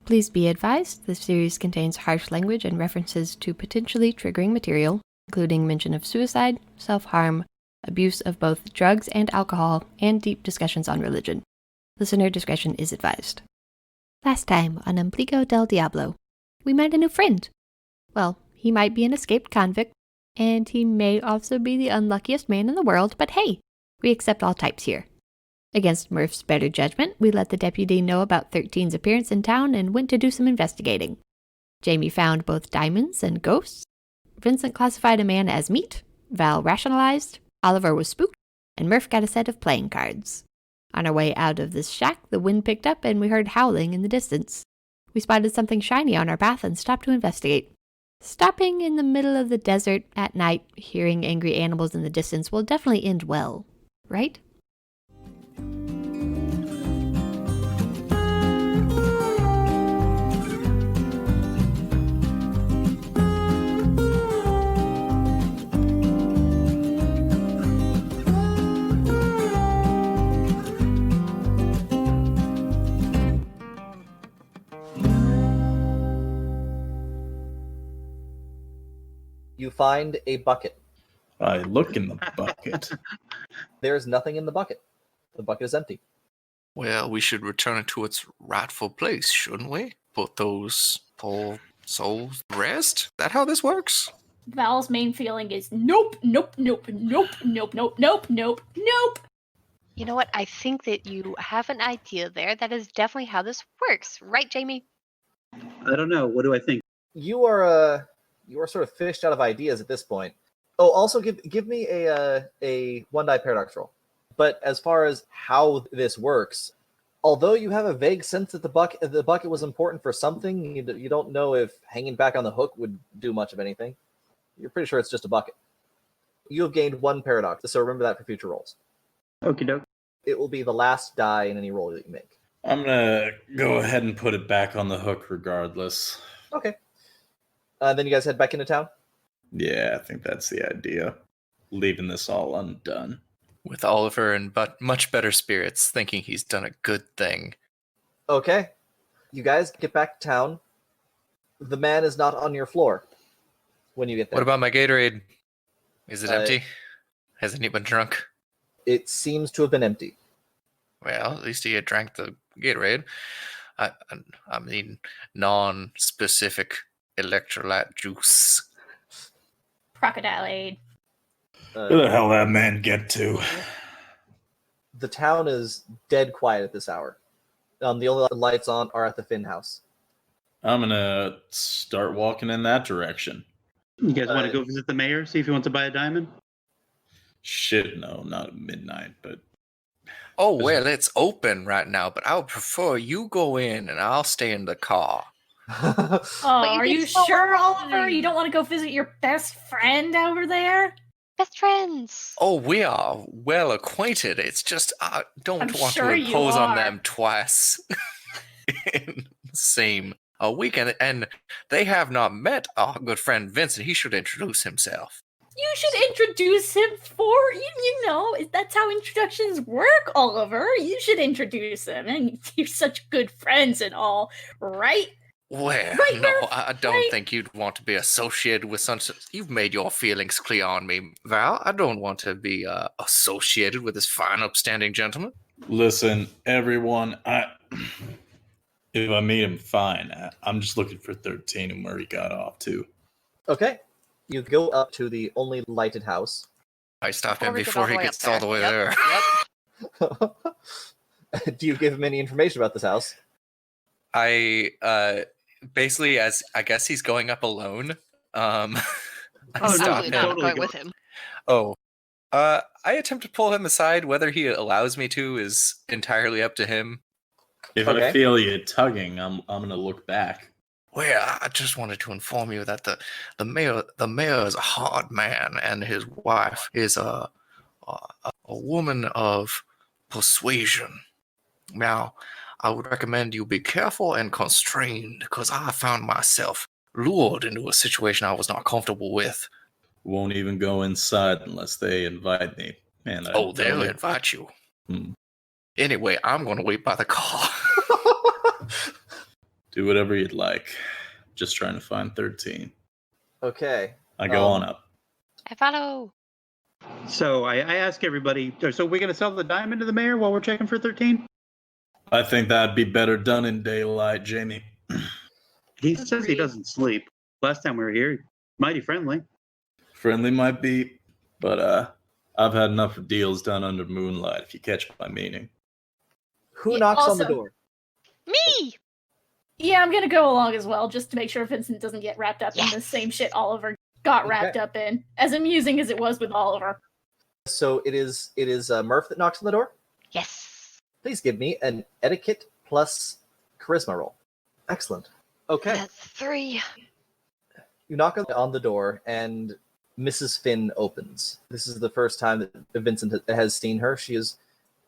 Please be advised, this series contains harsh language and references to potentially triggering material, including mention of suicide, self-harm, abuse of both drugs and alcohol, and deep discussions on religion. Listener discretion is advised. Last time on Ombligo del Diablo, we met a new friend. Well, he might be an escaped convict, and he may also be the unluckiest man in the world, but hey, we accept all types here. Against Murph's better judgment, we let the deputy know about 13's appearance in town and went to do some investigating. Jamie found both diamonds and ghosts. Vincent classified a man as meat. Val rationalized. Oliver was spooked. And Murph got a set of playing cards. On our way out of this shack, the wind picked up and we heard howling in the distance. We spotted something shiny on our path and stopped to investigate. Stopping in the middle of the desert at night, hearing angry animals in the distance will definitely end well, right? You find a bucket. I look in the bucket. There's nothing in the bucket. The bucket is empty. Well, we should return it to its rightful place, shouldn't we? Put those poor souls to rest? That how this works? Val's main feeling is nope, nope, nope, nope, nope, nope, nope, nope, nope. You know what? I think that you have an idea there. That is definitely how this works. Right, Jamie? I don't know. What do I think? You are sort of fished out of ideas at this point. Oh, also give me a one-die paradox roll. But as far as how this works, although you have a vague sense that the bucket was important for something, you don't know if hanging back on the hook would do much of anything. You're pretty sure it's just a bucket. You have gained one paradox, so remember that for future rolls. Okie doke. It will be the last die in any roll that you make. I'm gonna go ahead and put it back on the hook regardless. Okay. Then you guys head back into town? Yeah, I think that's the idea. Leaving this all undone. With Oliver in much better spirits, thinking he's done a good thing. Okay. You guys get back to town. The man is not on your floor when you get there. What about my Gatorade? Is it empty? Has anyone drunk? It seems to have been empty. Well, at least he had drank the Gatorade. I mean, non-specific electrolyte juice. Crocodile aid. Where the hell that man get to? The town is dead quiet at this hour. The only lights on are at the Finn house. I'm gonna start walking in that direction. You guys want to go visit the mayor, see if he wants to buy a diamond? Shit, no, not at midnight, but... Oh, well, it's open right now, but I would prefer you go in and I'll stay in the car. Oh, are you sure, Oliver? You don't want to go visit your best friend over there? Best friends. Oh, we are well acquainted. It's just I don't want sure to you impose on are. them twice in the same weekend. And they have not met our good friend Vincent. He should introduce himself. You should introduce him you know, that's how introductions work, Oliver. You should introduce him. And you're such good friends and all, right? Well, Right, no, Murph, I don't right? think you'd want to be associated with such... You've made your feelings clear on me, Val. I don't want to be associated with this fine, upstanding gentleman. Listen, everyone, if I meet him, fine. I'm just looking for 13 and where he got off to. Okay. You go up to the only lighted house. I stop him Or we could before he all the way gets up all the way there. there. Yep. Do you give him any information about this house? I basically, as I guess he's going up alone. I Oh, stop no, Absolutely him. not totally going go- with him. Oh, I attempt to pull him aside. Whether he allows me to is entirely up to him. If Okay. I feel you tugging, I'm gonna look back. Well, I just wanted to inform you that the mayor is a hard man, and his wife is a woman of persuasion. Now, I would recommend you be careful and constrained, because I found myself lured into a situation I was not comfortable with. Won't even go inside unless they invite me. Man, They'll invite you. Hmm. Anyway, I'm going to wait by the car. Do whatever you'd like. Just trying to find 13. Okay. I go on up. I follow. So I ask everybody, so we're going to sell the diamond to the mayor while we're checking for 13? I think that'd be better done in daylight, Jamie. He says he Agreed. doesn't sleep. Last time we were here, mighty friendly. Friendly might be, but I've had enough of deals done under moonlight, if you catch my meaning. Who Yeah, knocks on also- the door? Me! Yeah, I'm gonna go along as well, just to make sure Vincent doesn't get wrapped up in the Yes. same shit Oliver got wrapped up in. As amusing as it was with Oliver. So it is Murph that knocks on the door? Yes. Please give me an etiquette plus charisma roll. Excellent. Okay. That's 3. You knock on the door, and Mrs. Finn opens. This is the first time that Vincent has seen her. She is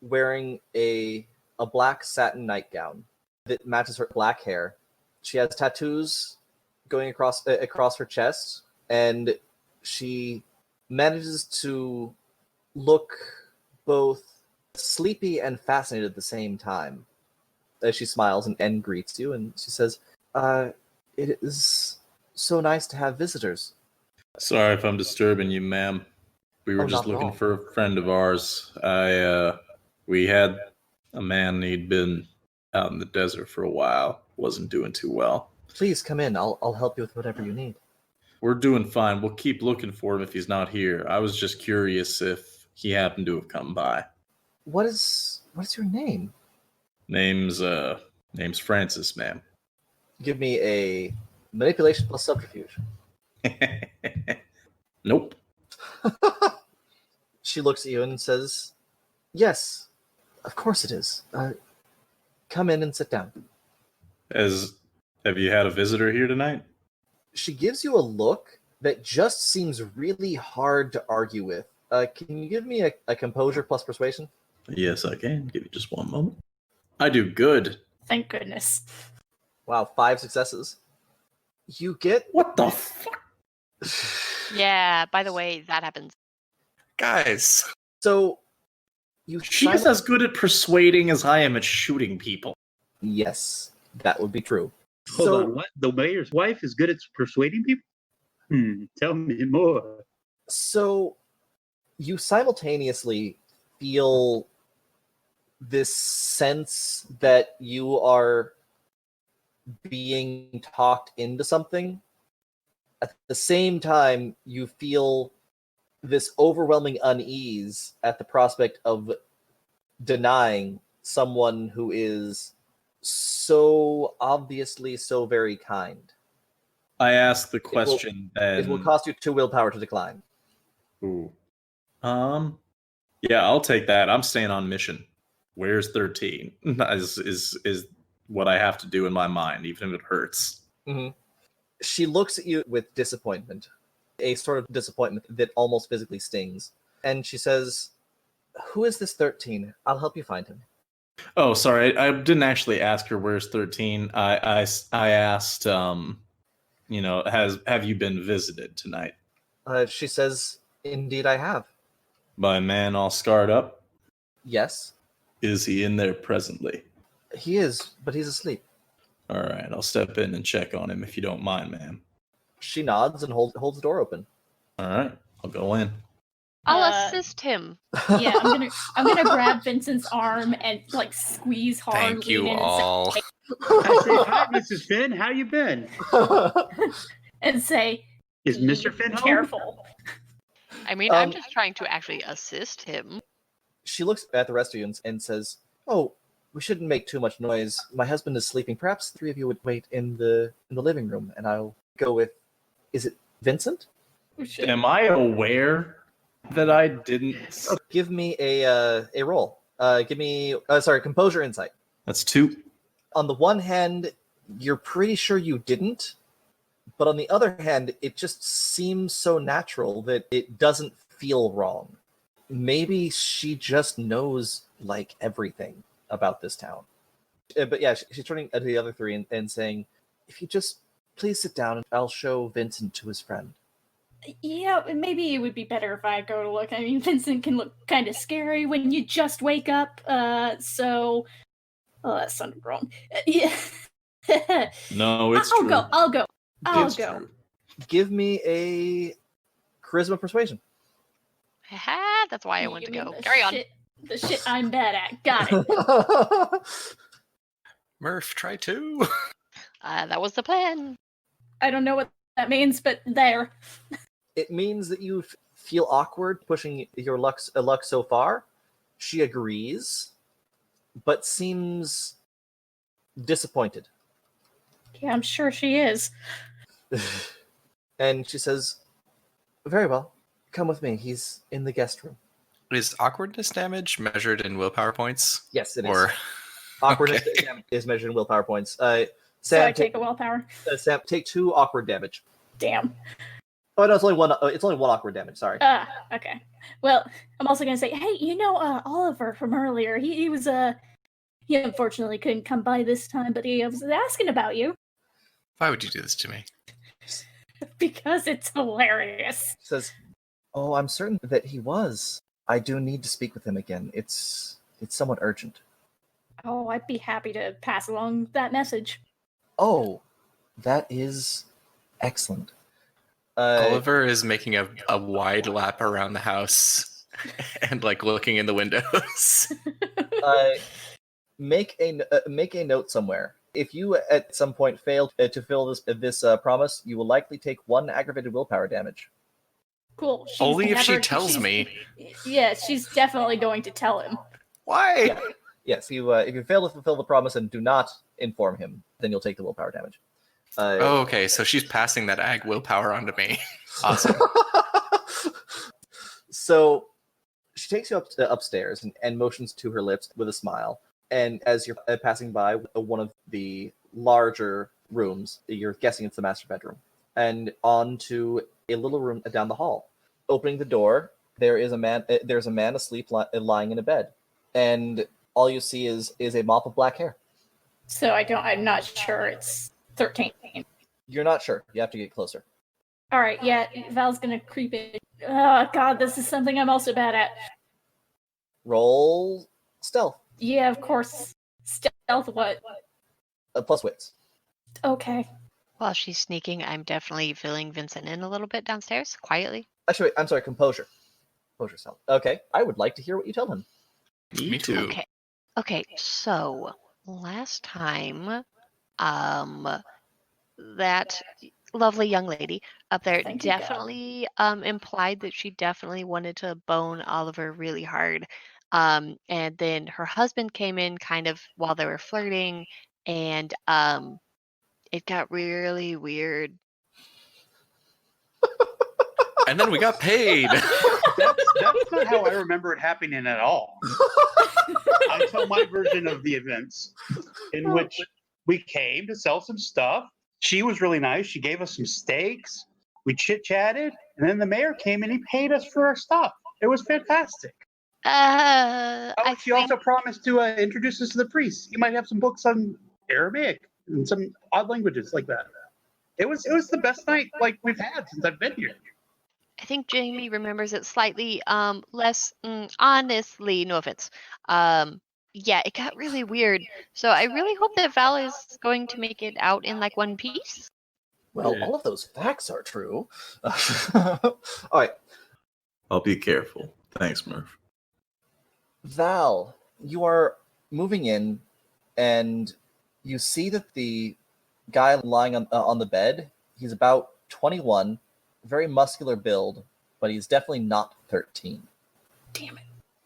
wearing a black satin nightgown that matches her black hair. She has tattoos going across her chest, and she manages to look both sleepy and fascinated at the same time as she smiles and greets you, and she says, it is so nice to have visitors. Sorry if I'm disturbing you, ma'am. We were Oh, just not at looking all. for a friend of ours. We had a man, he'd been out in the desert for a while. Wasn't doing too well. Please come in. I'll help you with whatever you need. We're doing fine. We'll keep looking for him if he's not here. I was just curious if he happened to have come by. What is your name? Name's Francis, ma'am. Give me a manipulation plus subterfuge. Nope. She looks at you and says, "Yes, of course it is. Come in and sit down." Have you had a visitor here tonight? She gives you a look that just seems really hard to argue with. Can you give me a composure plus persuasion? Yes, I can. Give me just one moment. I do good. Thank goodness. Wow, 5 successes. You get What the fuck? Yeah, by the way, that happens. Guys, so you. She's as good at persuading as I am at shooting people. Yes, that would be true. Hold So on, what? The mayor's wife is good at persuading people? Tell me more. So you simultaneously feel this sense that you are being talked into something. At the same time, you feel this overwhelming unease at the prospect of denying someone who is so obviously so very kind. I asked the question It will cost you 2 willpower to decline. Ooh. Yeah, I'll take that. I'm staying on mission. Where's 13? Is what I have to do in my mind, even if it hurts. Mm-hmm. She looks at you with disappointment, a sort of disappointment that almost physically stings. And she says, "Who is this 13? I'll help you find him." Oh, sorry. I didn't actually ask her where's 13. I asked, have you been visited tonight? She says, "Indeed I have." By a man all scarred up? "Yes, Is he in there presently? he is, but he's asleep." All right, I'll step in and check on him if you don't mind, ma'am. She nods and holds the door open. All right, I'll go in. I'll Uh, assist him. Yeah, I'm gonna grab Vincent's arm and like squeeze hard. thank you lean in all. I say, hi, Mrs. Finn. How you been? and say, Is Mr. Finn "Be home? careful." I mean, I'm just trying to actually assist him. She looks at the rest of you and says, "Oh, we shouldn't make too much noise. My husband is sleeping. Perhaps the 3 of you would wait in the living room, and I'll go with. Is it Vincent?" We should- Am I aware that I didn't? Give me a roll. Give me composure insight. That's 2. On the one hand, you're pretty sure you didn't, but on the other hand, it just seems so natural that it doesn't feel wrong. Maybe she just knows like everything about this town. But yeah, she's turning to the other 3 and saying, "If you just please sit down, and I'll show Vincent to his friend." Yeah, maybe it would be better if I go to look. I mean, Vincent can look kind of scary when you just wake up. Oh, that sounded wrong. Yeah. No, it's I'll true. go. I'll It's go. true. Give me a charisma persuasion. Haha, that's why I want to You mean go. the Carry on. shit- The shit I'm bad at. Got it. Murph, try 2. That was the plan. I don't know what that means, but there. It means that you feel awkward pushing your luck so far. She agrees, but seems disappointed. Yeah, I'm sure she is. And she says, "Very well. Come with me. He's in the guest room." Is awkwardness damage measured in willpower points? Yes, it is. Or Awkwardness Okay. damage is measured in willpower points. So Sam, I take a willpower. Sam, take 2 awkward damage. Damn. Oh no, it's only one. It's only 1 awkward damage. Sorry. Okay. Well, I'm also gonna say, hey, Oliver from earlier. He was he unfortunately couldn't come by this time, but he was asking about you why would you do this to me? because it's hilarious. She says, "Oh, I'm certain that he was. I do need to speak with him again. It's somewhat urgent." Oh, I'd be happy to pass along that message. Oh, that is excellent. Oliver is making a wide lap around the house and like looking in the windows. Make a note somewhere. If you at some point fail to fill this promise, you will likely take 1 aggravated willpower damage. Cool. She's Only if she never- tells she's- me. Yeah, she's definitely going to tell him. Why? Yeah. Yes, if you fail to fulfill the promise and do not inform him, then you'll take the willpower damage. Oh, okay. So she's passing that ag willpower onto me. Awesome. So she takes you upstairs and motions to her lips with a smile. And as you're passing by one of the larger rooms, you're guessing it's the master bedroom, and onto a little room down the hall. Opening the door, there's a man asleep lying in a bed, and all you see is a mop of black hair. So I'm not sure it's 13. You're not sure. You have to get closer. All right, yeah, Val's gonna creep in. Oh god, this is something I'm also bad at. Roll stealth. Yeah, of course. Stealth what? Plus wits. Okay. While she's sneaking, I'm definitely filling Vincent in a little bit downstairs, quietly. Actually, wait, I'm sorry, composure. Composure stealth. Okay, I would like to hear what you tell him. Me too. Okay, so last time, that lovely young lady up there Thank you, God. definitely implied that she definitely wanted to bone Oliver really hard. And then her husband came in kind of while they were flirting, and it got really weird. And then we got paid. That's not how I remember it happening at all. I tell my version of the events, in which we came to sell some stuff. She was really nice. She gave us some steaks. We chit-chatted, and then the mayor came and he paid us for our stuff. It was fantastic. She also promised to introduce us to the priest. He might have some books on Aramaic and some odd languages like that. It was the best night like we've had since I've been here. I think Jamie remembers it slightly less honestly, no offense. Yeah, it got really weird. So I really hope that Val is going to make it out in like one piece. Well, Yeah. all of those facts are true. All right, I'll be careful. Thanks, Murph. Val, you are moving in, and you see that the guy lying on the bed, he's about 21, very muscular build, but he's definitely not 13. Damn it.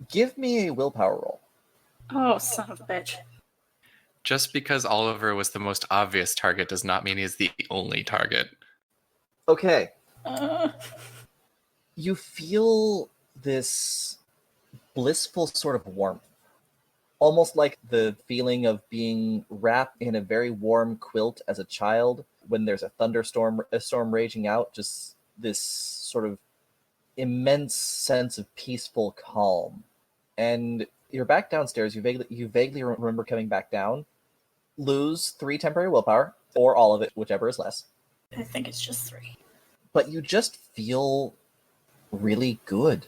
Give me a willpower roll. Oh, son of a bitch. Just because Oliver was the most obvious target does not mean he's the only target. Okay, Uh, you feel this blissful sort of warmth, almost like the feeling of being wrapped in a very warm quilt as a child when there's a storm raging out. Just this sort of immense sense of peaceful calm. And you're back downstairs. You vaguely remember coming back down. Lose 3 temporary willpower, or all of it, whichever is less. I think it's just 3. But you just feel really good.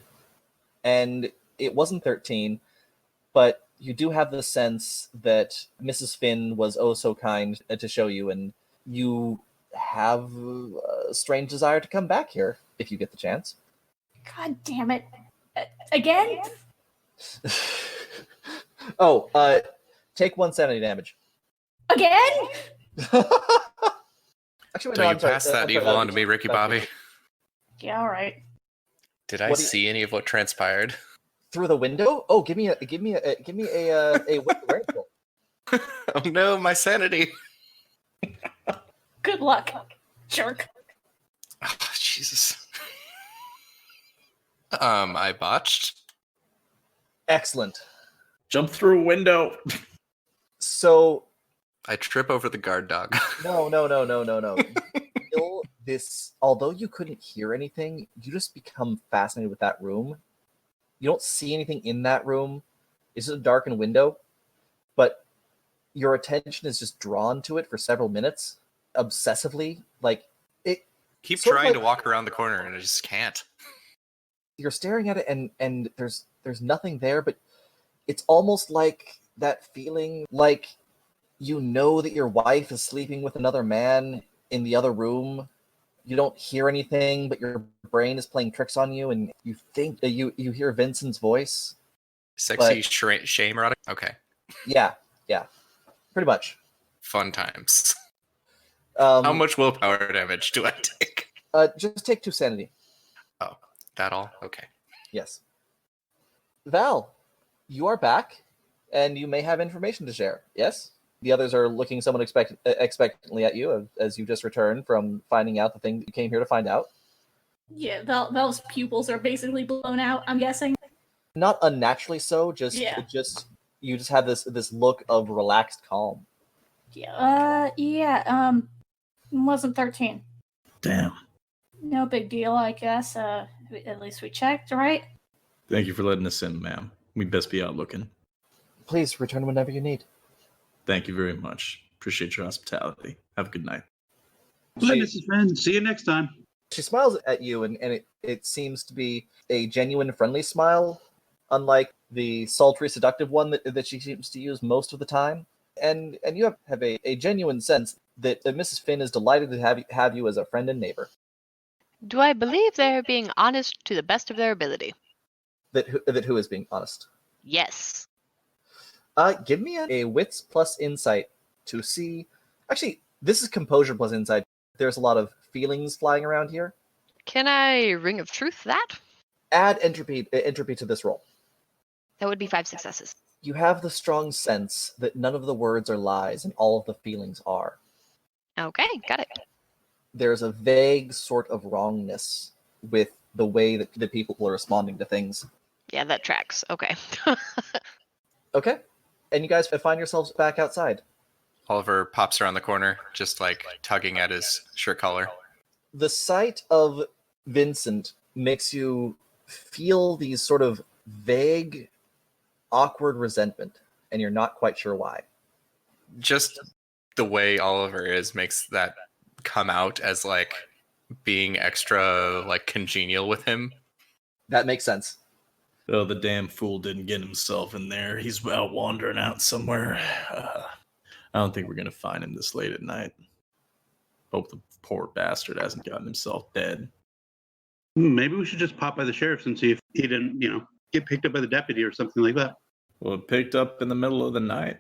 And it wasn't 13, but you do have the sense that Mrs. Finn was oh so kind to show you, and you have a strange desire to come back here if you get the chance. God damn it. Again? Take 1 sanity damage. Again? Actually, Do you pass that evil on to me, Ricky Bobby? Yeah, all right. Did I see any of what transpired? Through the window? Oh, give me a wit roll. Oh no, my sanity. Good luck, jerk. Oh, Jesus. I botched. Excellent. Jump through a window. So I trip over the guard dog. no. Feel this, although you couldn't hear anything, you just become fascinated with that room. You don't see anything in that room. It's just a darkened window, but your attention is just drawn to it for several minutes, obsessively. Like it. Keep trying to walk around the corner, and I just can't. You're staring at it, and there's nothing there, but it's almost like that feeling, like you know that your wife is sleeping with another man in the other room. You don't hear anything, but your brain is playing tricks on you, and you think that you hear Vincent's voice. Sexy shame erotic? Okay. Yeah, pretty much. Fun times. How much willpower damage do I take? Just take 2 sanity. Oh, that all? Okay. Yes. Val, you are back, and you may have information to share. Yes? The others are looking somewhat expectantly at you as you just returned from finding out the thing that you came here to find out. Yeah, Val's pupils are basically blown out, I'm guessing. Not unnaturally so, you just have this look of relaxed calm. Wasn't 13. Damn. No big deal, I guess. At least we checked, right? Thank you for letting us in, ma'am. We'd best be out looking. Please return whenever you need. Thank you very much. Appreciate your hospitality. Have a good night. Bye, Mrs. Finn. See you next time. She smiles at you, and it seems to be a genuine, friendly smile, unlike the sultry, seductive one that she seems to use most of the time. And you have a genuine sense that Mrs. Finn is delighted to have you as a friend and neighbor. Do I believe they're being honest to the best of their ability? That who is being honest? Yes. Give me a wits plus insight to see. Actually, this is composure plus insight. There's a lot of feelings flying around here. Can I ring of truth that? Add entropy to this roll. That would be 5 successes. You have the strong sense that none of the words are lies and all of the feelings are. Okay, got it. There's a vague sort of wrongness with the way that the people are responding to things. Yeah, that tracks. Okay. Okay. And you guys find yourselves back outside. Oliver pops around the corner, just like tugging at his shirt collar. The sight of Vincent makes you feel these sort of vague, awkward resentment, and you're not quite sure why. Just the way Oliver is makes that come out as like being extra like congenial with him. That makes sense. Oh, the damn fool didn't get himself in there. He's out wandering out somewhere. I don't think we're going to find him this late at night. Hope the poor bastard hasn't gotten himself dead. Maybe we should just pop by the sheriff's and see if he didn't, get picked up by the deputy or something like that. Well, it picked up in the middle of the night.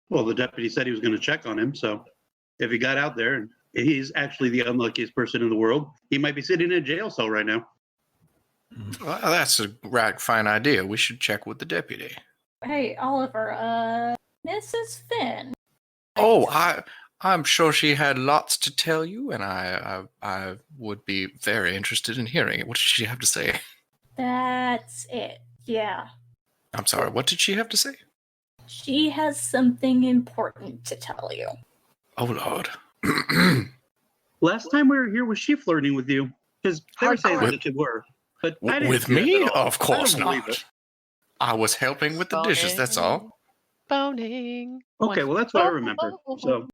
Well, the deputy said he was going to check on him, so if he got out there and he's actually the unluckiest person in the world, he might be sitting in a jail cell right now. Well, that's a right fine idea. We should check with the deputy. Hey, Oliver, Mrs. Finn. Oh, I'm sure she had lots to tell you, and I would be very interested in hearing it. What did she have to say? That's it, yeah. I'm sorry, what did she have to say? She has something important to tell you. Oh, Lord. Last time we were here, was she flirting with you? Because they were saying that they were. But I didn't with see it me? at all. Of course I don't believe not. it. I was helping with the dishes, that's all. Boning. Okay, well, that's what I remember. So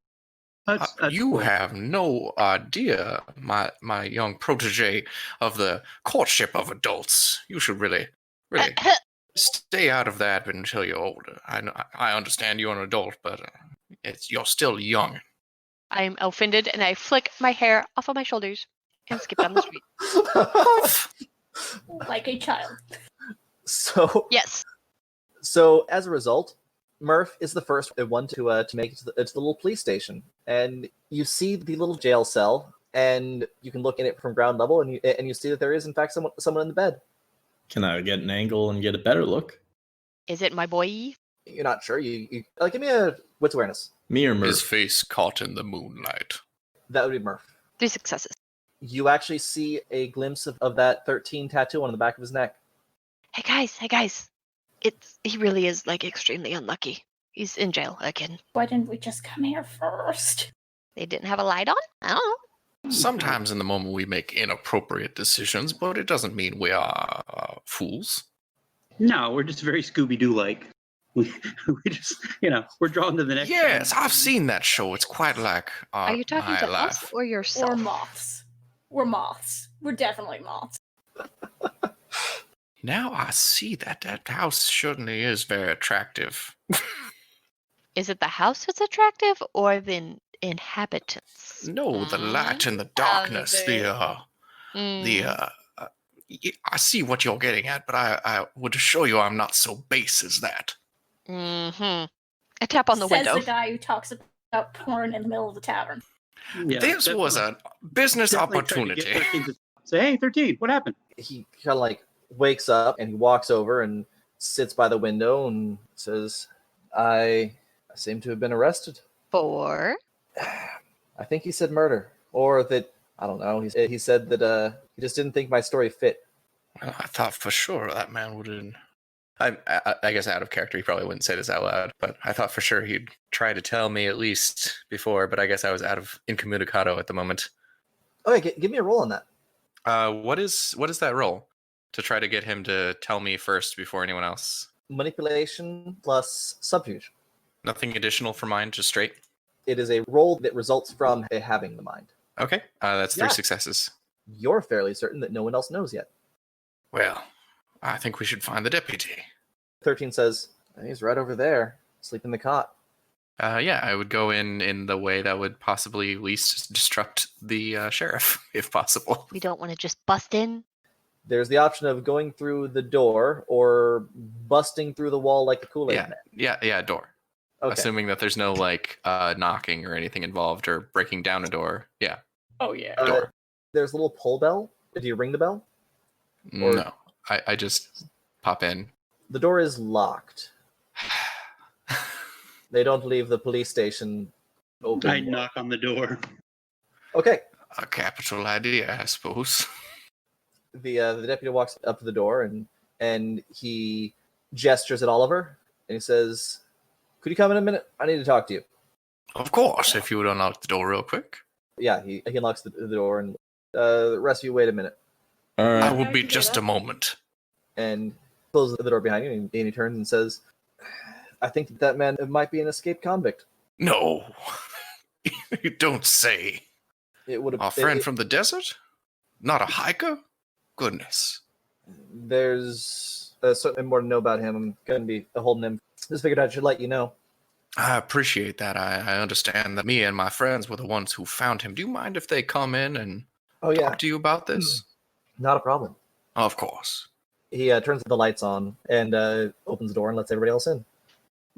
that's You cool. have no idea, my young protege of the courtship of adults. You should really. Stay out of that until you're older. I understand you're an adult, but you're still young. I'm offended, and I flick my hair off of my shoulders and skip down the street. Like a child. So Yes. So as a result, Murph is the first one to make it to the little police station, and you see the little jail cell, and you can look in it from ground level, and you see that there is in fact someone in the bed. Can I get an angle and get a better look? Is it my boy? You're not sure. You give me a wits awareness. Me or Murph? His face caught in the moonlight. That would be Murph. 3 successes. You actually see a glimpse of that 13 tattoo on the back of his neck. Hey guys. He really is like extremely unlucky. He's in jail again. Why didn't we just come here first? They didn't have a light on? I don't know. Sometimes in the moment we make inappropriate decisions, but it doesn't mean we are fools. No, we're just very Scooby-Doo-like. We just, we're drawn to the next. Yes, I've seen that show. It's quite like Are you talking my to life. us or yourself? Or moths. We're moths. We're definitely moths. Now I see that house certainly is very attractive. Is it the house that's attractive or the inhabitants? No, the light and the darkness, Mm. I see what you're getting at, but I would assure you I'm not so base as that. Mm-hmm. A tap on the Says window. the guy who talks about porn in the middle of the tavern. Yeah, This was a business definitely tried to get opportunity. 13 to say, hey, 13, what happened? He kind of like wakes up and he walks over and sits by the window and says, I seem to have been arrested. For? I think he said murder, or that, I don't know. He said that he just didn't think my story fit. Well, I thought for sure that man wouldn't. I guess out of character, he probably wouldn't say this out loud, but I thought for sure he'd try to tell me at least before, but I guess I was out of incommunicado at the moment. Okay, give me a roll on that. What is that role? To try to get him to tell me first before anyone else? Manipulation plus subterfuge. Nothing additional for mine, just straight? It is a roll that results from having the mind. Okay, that's 3 Yeah. successes. You're fairly certain that no one else knows yet. Well, I think we should find the deputy. 13 says, he's right over there, asleep in the cot. Yeah, I would go in the way that would possibly least disrupt the sheriff, if possible. We don't want to just bust in. There's the option of going through the door or busting through the wall like the Kool-Aid Man. Yeah, door. Okay. Assuming that there's no knocking or anything involved or breaking down a door. Yeah. Oh, yeah. Door. There's a little pull bell. Do you ring the bell? Or- No, I just pop in. The door is locked. They don't leave the police station open. I knock on the door. Okay. A capital idea, I suppose. The deputy walks up to the door and he gestures at Oliver and he says, "Could you come in a minute? I need to talk to you." Of course, if you would unlock the door real quick. Yeah, he unlocks the door and the rest of you wait a minute. All I right. will be I can do just that. a moment. And closes the door behind you and he turns and says, "I think that man might be an escaped convict. No. You don't say. It would have Our friend from the desert? Not a hiker? Goodness. There's certainly more to know about him. I'm going to be holding him. Just figured I should let you know." I appreciate that. I understand that me and my friends were the ones who found him. Do you mind if they come in and Oh yeah, talk to you about this? not a problem. Of course. He turns the lights on and opens the door and lets everybody else in.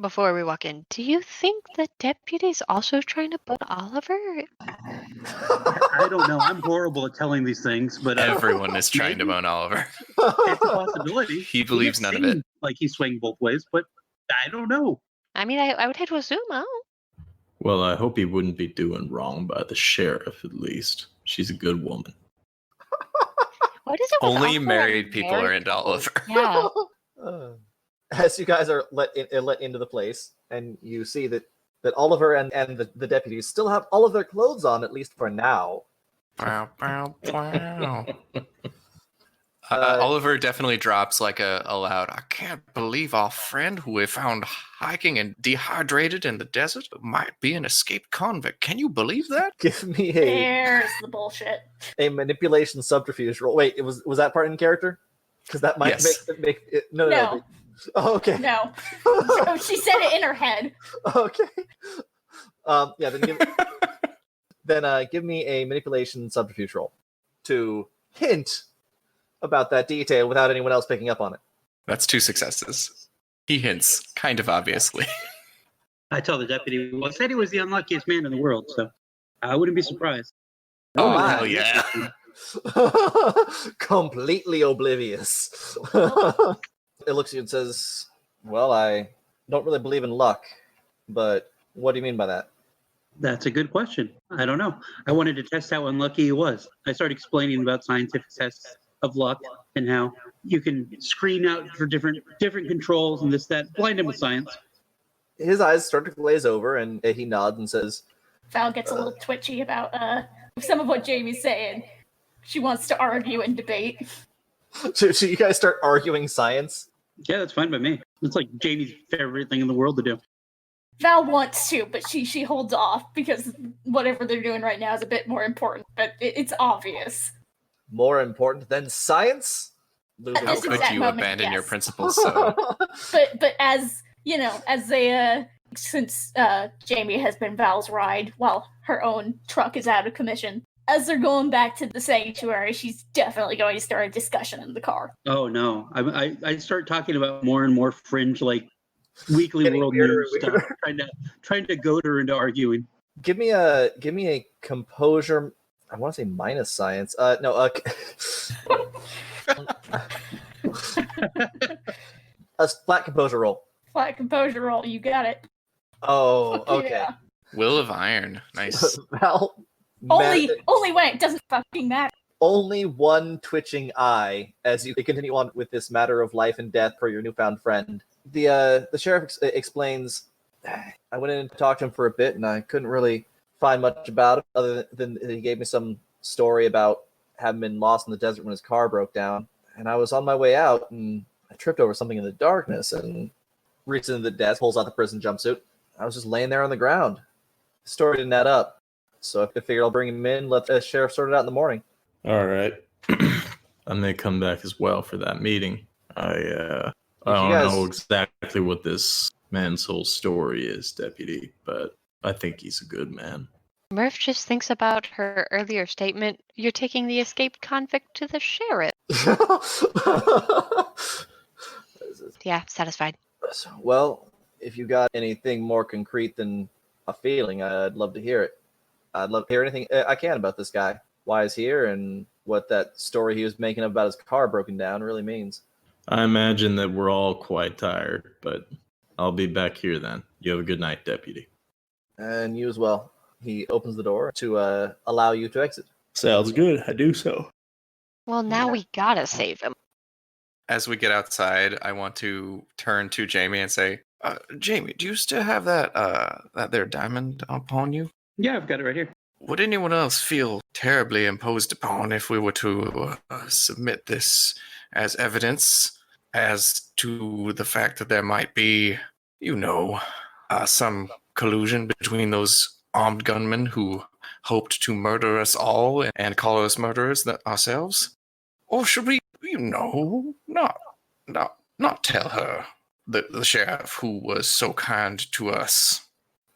Before we walk in, do you think the deputy's also trying to bone Oliver? I don't know. I'm horrible at telling these things, but Everyone is trying to bone Oliver. it's a possibility. He believes none of it. seemed like he's swinging both ways, but I don't know. I mean, I would hate to assume. I don't know. Well, I hope he wouldn't be doing wrong by the sheriff, at least. She's a good woman. What is it with Only Oliver and married people are married into Oliver. Yeah. As you guys are let into the place, and you see that Oliver and the deputies still have all of their clothes on, at least for now. Bow, bow, bow. Oliver definitely drops like a loud, I can't believe our friend who we found hiking and dehydrated in the desert might be an escaped convict. Can you believe that? Give me There's the bullshit. a manipulation subterfuge roll. Wait, was that part in character? Because that might Yes. make it. No. Oh, okay. No. So she said it in her head. Okay. Yeah. Then give me a manipulation subterfuge roll to hint about that detail without anyone else picking up on it. That's 2 successes. He hints, kind of obviously. I tell the deputy, well, said he was the unluckiest man in the world, so I wouldn't be surprised. Oh, my. hell yeah. Completely oblivious. It looks at you and says, well, I don't really believe in luck, but what do you mean by that? That's a good question. I don't know. I wanted to test how unlucky he was. I started explaining about scientific tests of luck and how you can screen out for different controls and this, that, blind him with science. His eyes start to glaze over, and he nods and says, Val gets a little twitchy about some of what Jamie's saying. She wants to argue and debate. so you guys start arguing science? Yeah, that's fine by me. It's like Jamie's favorite thing in the world to do. Val wants to, but she holds off because whatever they're doing right now is a bit more important, but it's obvious. More important than science? At How this could exact you moment, abandon your yes. principles so? But as you know, as they since Jamie has been Val's ride while her own truck is out of commission, as they're going back to the sanctuary, she's definitely going to start a discussion in the car. Oh no, I start talking about more and more fringe, like weekly Getting world weirder news and stuff, trying to goad her into arguing. Give me a composure. I want to say minus science. No. A flat composure roll. Flat composure roll, you got it. Oh, Fuck okay. yeah. Will of Iron. Nice. Val, Only when it doesn't fucking matter. only one twitching eye as you continue on with this matter of life and death for your newfound friend. The sheriff explains, I went in and talked to him for a bit, and I couldn't really find much about it other than he gave me some story about having been lost in the desert when his car broke down. And I was on my way out, and I tripped over something in the darkness and reached into the desk, pulls out the prison jumpsuit. I was just laying there on the ground. The story didn't add up. So I figured I'll bring him in, let the sheriff sort it out in the morning. All right. I may come back as well for that meeting. I don't know exactly what this man's whole story is, Deputy, but I think he's a good man. Murph just thinks about her earlier statement. You're taking the escaped convict to the sheriff. Yeah, satisfied. Well, if you got anything more concrete than a feeling, I'd love to hear it. I'd love to hear anything I can about this guy. Why he's here and what that story he was making about his car broken down really means. I imagine that we're all quite tired, but I'll be back here then. You have a good night, Deputy. And you as well. He opens the door to allow you to exit. Sounds good. I do so. Well, now we gotta save him. As we get outside, I want to turn to Jamie and say, Jamie, do you still have that there diamond upon you? Yeah, I've got it right here. Would anyone else feel terribly imposed upon if we were to submit this as evidence as to the fact that there might be, some collusion between those armed gunmen who hoped to murder us all and call us murderers ourselves? Or should we, not tell her, the sheriff who was so kind to us?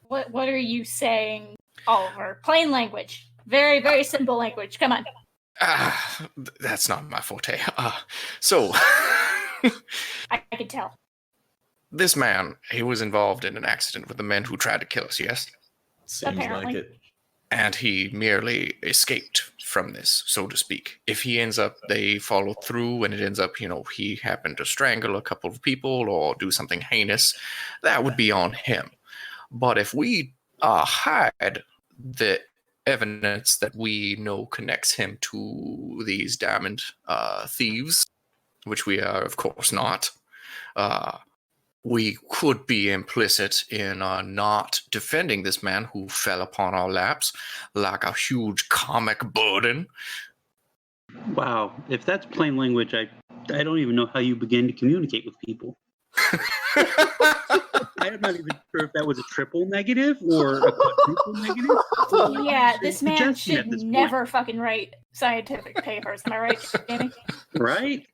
What are you saying, Oliver? Plain language. Very, very simple language. Come on. That's not my forte. So... I can tell. This man, he was involved in an accident with the men who tried to kill us, yes? Seems Apparently. like it. And he merely escaped from this, so to speak. If he ends up, they follow through, and it ends up, he happened to strangle a couple of people or do something heinous, that would be on him. But if we hide the evidence that we know connects him to these diamond thieves, which we are, of course, not, we could be implicit in not defending this man who fell upon our laps like a huge comic burden. Wow, if that's plain language, I don't even know how you begin to communicate with people. I'm not even sure if that was a triple negative or a quadruple negative. Yeah, this man Suggestion should at this point. never fucking write scientific papers. Am I right, Jamie? Right?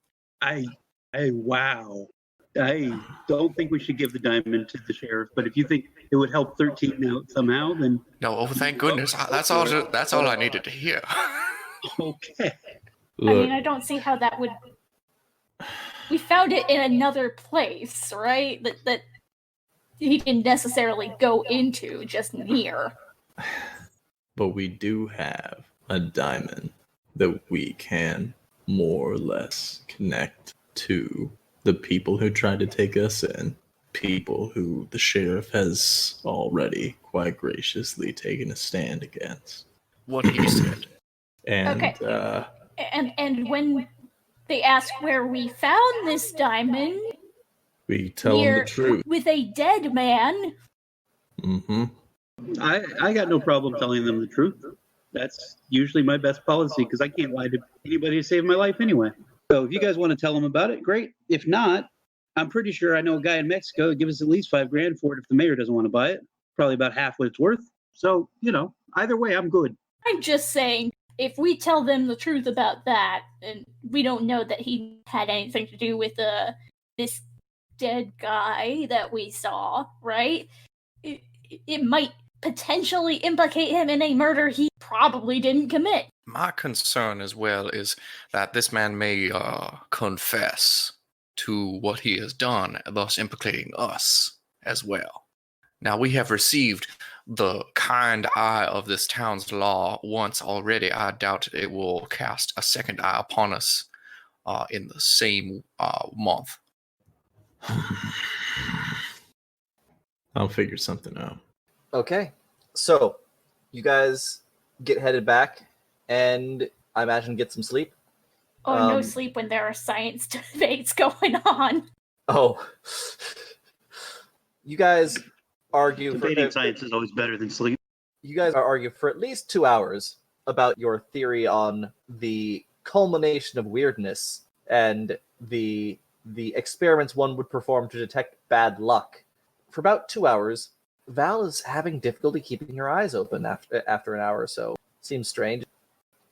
I wow. I don't think we should give the diamond to the sheriff, but if you think it would help 13 out somehow, then No, oh thank goodness. That's all I needed to hear. okay. I mean, I don't see how that would. We found it in another place, right? That he didn't necessarily go into, just near. But we do have a diamond that we can more or less connect to the people who tried to take us in, people who the sheriff has already quite graciously taken a stand against. What he said. And Okay. And when they ask where we found this diamond, we tell them the truth. With a dead man. Mm-hmm. I got no problem telling them the truth. That's usually my best policy because I can't lie to anybody to save my life anyway. So if you guys want to tell them about it, great. If not, I'm pretty sure I know a guy in Mexico who give us at least $5,000 for it if the mayor doesn't want to buy it. Probably about half what it's worth. So, either way, I'm good. I'm just saying, if we tell them the truth about that, and we don't know that he had anything to do with this dead guy that we saw, right? It might potentially implicate him in a murder he probably didn't commit. My concern as well is that this man may confess to what he has done, thus implicating us as well. Now, we have received the kind eye of this town's law once already. I doubt it will cast a second eye upon us in the same month. I'll figure something out. Okay, so you guys get headed back, and I imagine get some sleep. Oh, no sleep when there are science debates going on. Oh, you guys argue. Debating science is always better than sleep. You guys argue for at least 2 hours about your theory on the culmination of weirdness and the experiments one would perform to detect bad luck. For about 2 hours, Val is having difficulty keeping her eyes open after an hour or so. Seems strange.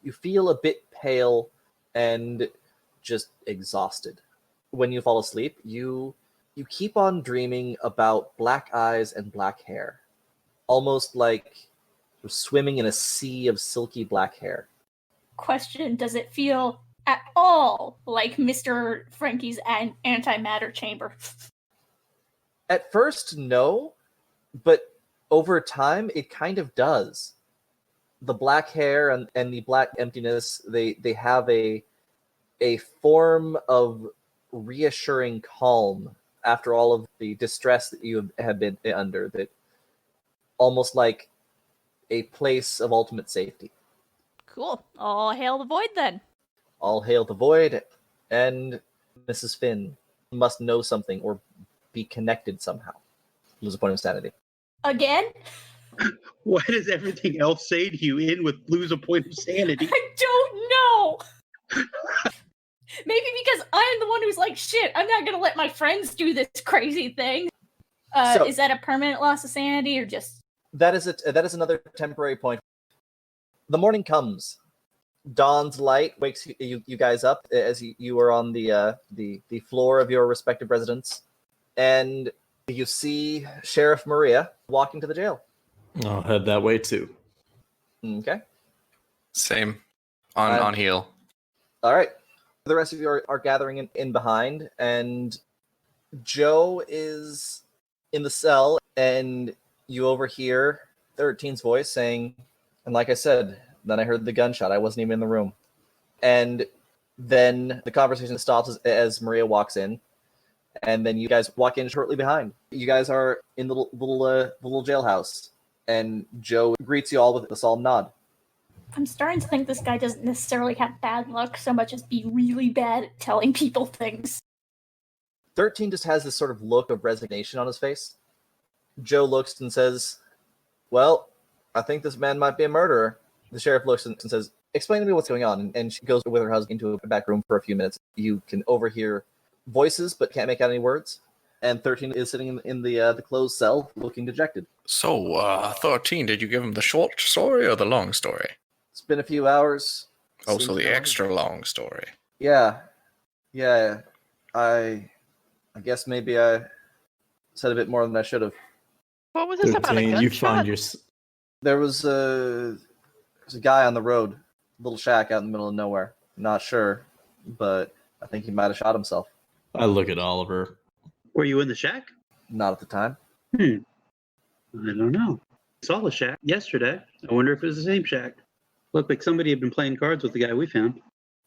You feel a bit pale and just exhausted. When you fall asleep, you keep on dreaming about black eyes and black hair. Almost like you're swimming in a sea of silky black hair. Question, does it feel at all like Mr. Frankie's antimatter chamber? At first, no, but over time, it kind of does. The black hair and the black emptiness, they have a form of reassuring calm after all of the distress that you have been under, that almost like a place of ultimate safety. Cool. All hail the void then. All hail the void, and Mrs. Finn must know something or be connected somehow. Lose a point of sanity. Again? Why does everything else say to you in with lose a point of sanity? I don't know. Maybe because I'm the one who's like, shit, I'm not going to let my friends do this crazy thing. Is that a permanent loss of sanity or just... That is another temporary point. The morning comes. Dawn's light wakes you guys up as you are on the floor of your respective residence. And you see Sheriff Maria walking to the jail. I'll head that way too. Okay. Same. On heel. All right. The rest of you are gathering in behind, and Joe is in the cell, and you overhear 13's voice saying, and like I said, then I heard the gunshot. I wasn't even in the room. And then the conversation stops as Maria walks in, and then you guys walk in shortly behind. You guys are in the little jailhouse, and Joe greets you all with a solemn nod. I'm starting to think this guy doesn't necessarily have bad luck so much as be really bad at telling people things. 13 just has this sort of look of resignation on his face. Joe looks and says, well, I think this man might be a murderer. The sheriff looks and says, explain to me what's going on. And she goes with her husband into a back room for a few minutes. You can overhear voices, but can't make out any words. And 13 is sitting in the closed cell, looking dejected. So, 13, did you give him the short story or the long story? It's been a few hours. Oh, so the extra long story. Yeah. I I guess maybe I said a bit more than I should have. What was this about a 13, you find gunshot? your... There was a guy on the road, little shack out in the middle of nowhere. Not sure, but I think he might have shot himself. I look at Oliver. Were you in the shack? Not at the time. I don't know. I saw the shack yesterday. I wonder if it was the same shack. Looked like somebody had been playing cards with the guy we found.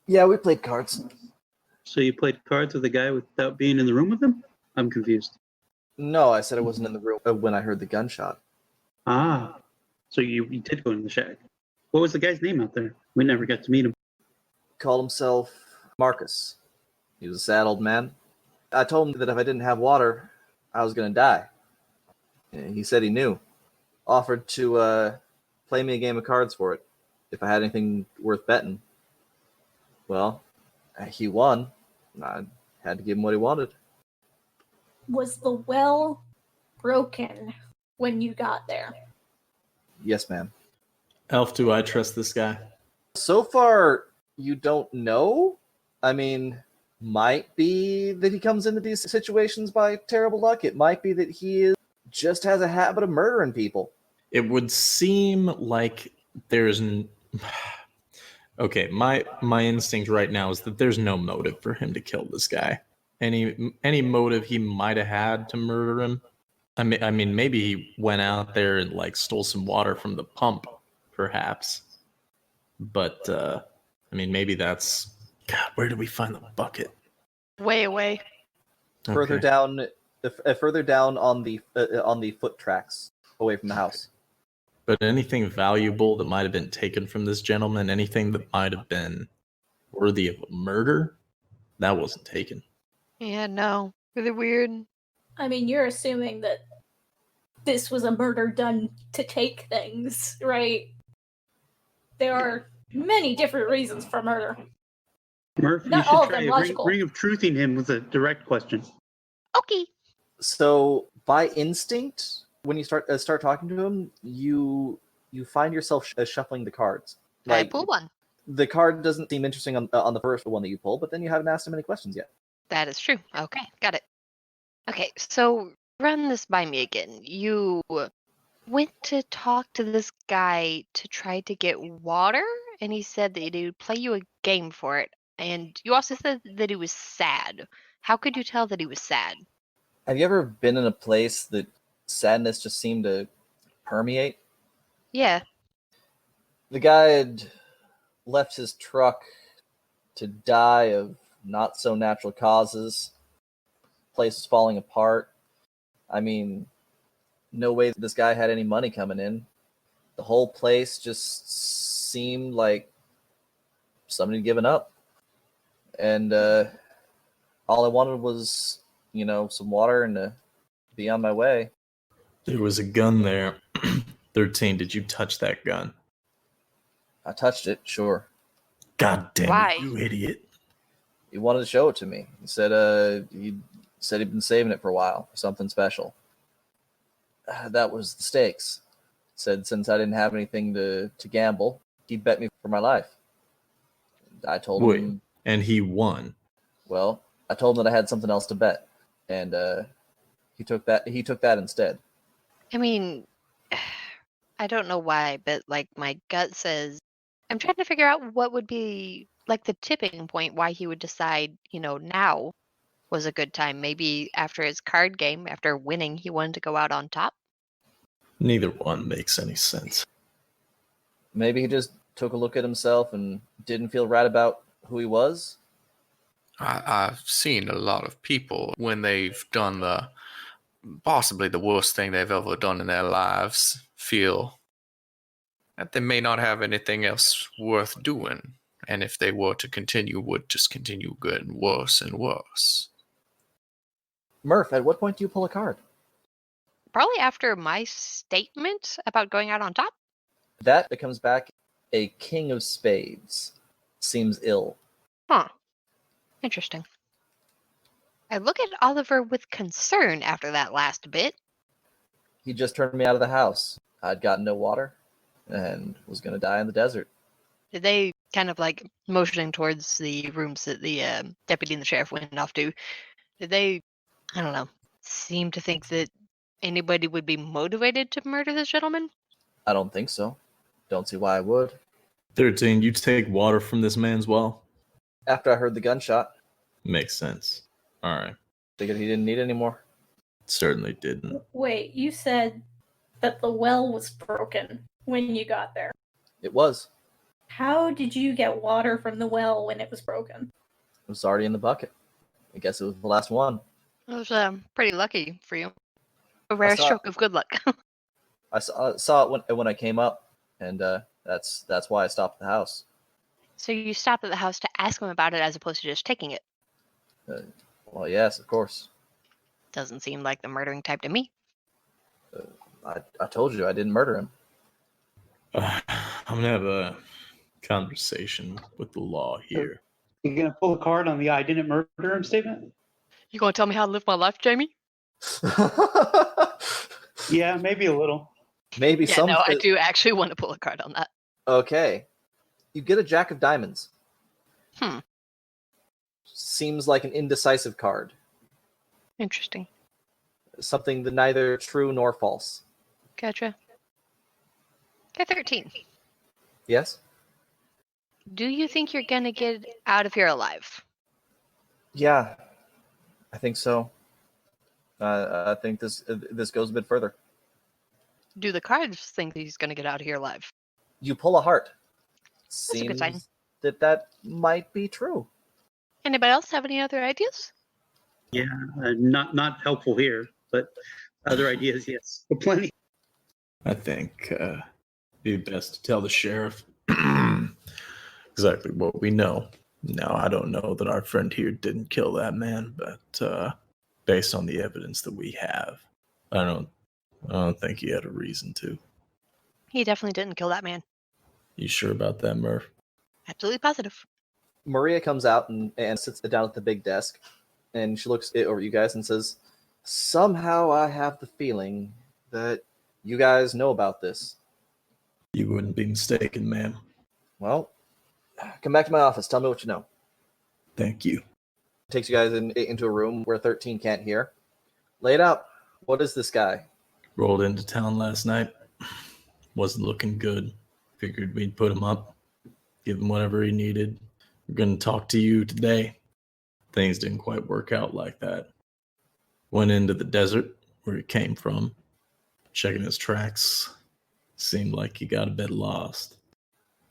Yeah, we played cards. So you played cards with the guy without being in the room with him? I'm confused. No, I said I wasn't in the room when I heard the gunshot. Ah, so you did go in the shack. What was the guy's name out there? We never got to meet him. Called himself Marcus. He was a sad old man. I told him that if I didn't have water, I was going to die. And he said he knew. Offered to play me a game of cards for it, if I had anything worth betting. Well, he won. I had to give him what he wanted. Was the well broken when you got there? Yes, ma'am. Elf, do I trust this guy? So far, you don't know. I mean, might be that he comes into these situations by terrible luck. It might be that just has a habit of murdering people. It would seem like there's... Okay, my instinct right now is that there's no motive for him to kill this guy. Any motive he might have had to murder him. I mean, maybe he went out there and like stole some water from the pump, perhaps. But I mean, maybe that's... God, where did we find the bucket? Way away. Further Okay. down on the foot tracks away from the house. But anything valuable that might have been taken from this gentleman, anything that might have been worthy of a murder, that wasn't taken. Yeah, no. Really weird. I mean, you're assuming that this was a murder done to take things, right? There are many different reasons for murder. Murph, you Not should all of try them a logical. ring of truthing him with a direct question. Okay. So, by instinct, when you start talking to him, you find yourself shuffling the cards. I pull one. The card doesn't seem interesting on the first one that you pull, but then you haven't asked him any questions yet. That is true. Okay, got it. Okay, so run this by me again. You went to talk to this guy to try to get water, and he said that he would play you a game for it. And you also said that he was sad. How could you tell that he was sad? Have you ever been in a place that sadness just seemed to permeate? Yeah. The guy had left his truck to die of not so natural causes. Place was falling apart. I mean, no way that this guy had any money coming in. The whole place just seemed like somebody had given up. And all I wanted was, some water and to be on my way. There was a gun there. 13, did you touch that gun? I touched it, sure. God damn Why? it, you idiot. He wanted to show it to me. He said he'd been saving it for a while for something special. That was the stakes. Said since I didn't have anything to gamble, he'd bet me for my life. I told him. And he won. Well, I told him that I had something else to bet, and he took that. He took that instead. I mean, I don't know why, but like my gut says, I'm trying to figure out what would be like the tipping point why he would decide, now was a good time. Maybe after his card game, after winning, he wanted to go out on top. Neither one makes any sense. Maybe he just took a look at himself and didn't feel right about who he was. I've seen a lot of people when they've done possibly the worst thing they've ever done in their lives feel that they may not have anything else worth doing. And if they were to continue, would just continue getting worse and worse. Murph, at what point do you pull a card? Probably after my statement about going out on top. That comes back a king of spades. Seems ill. Huh. Interesting. I look at Oliver with concern after that last bit. He just turned me out of the house. I'd gotten no water and was going to die in the desert. Did they kind of like motioning towards the rooms that the deputy and the sheriff went off to? Did they I don't know, seem to think that anybody would be motivated to murder this gentleman. I don't think so. Don't see why I would. 13, you take water from this man's well? After I heard the gunshot, Makes sense. All right. figured he didn't need any more. Certainly didn't. Wait, you said that the well was broken when you got there. It was. How did you get water from the well when it was broken? It was already in the bucket. I guess it was the last one. It was pretty lucky for you. A rare saw- stroke of good luck. I saw it when I came up, and that's why I stopped at the house. So you stopped at the house to ask him about it as opposed to just taking it. Well, yes, of course. Doesn't seem like the murdering type to me. I told you I didn't murder him. I'm going to have a conversation with the law here. You gonna pull a card on the "I didn't murder him" statement? You gonna tell me how to live my life, Jamie? Yeah, maybe a little. Maybe Yeah, some. no, I do actually want to pull a card on that. Okay. You get a Jack of Diamonds. Hmm. Seems like an indecisive card. Interesting. Something that neither true nor false. Gotcha. Okay, 13. Yes? Do you think you're gonna get out of here alive? Yeah. I think so. I think this goes a bit further. Do the cards think that he's gonna get out of here alive? You pull a heart. a good sign. Seems that might be true. Anybody else have any other ideas? Yeah, not helpful here, but other ideas, yes, plenty. I think it'd be best to tell the sheriff exactly what we know. Now, I don't know that our friend here didn't kill that man, but based on the evidence that we have, I don't think he had a reason to. He definitely didn't kill that man. You sure about that, Murph? Absolutely positive. Maria comes out and sits down at the big desk, and she looks over at you guys and says, "Somehow I have the feeling that you guys know about this." You wouldn't be mistaken, ma'am. Well, come back to my office. Tell me what you know. Thank you. Takes you guys into a room where 13 can't hear. Lay it out. What is this guy? Rolled into town last night. Wasn't looking good. Figured we'd put him up, give him whatever he needed. We're going to talk to you today. Things didn't quite work out like that. Went into the desert where he came from. Checking his tracks. Seemed like he got a bit lost.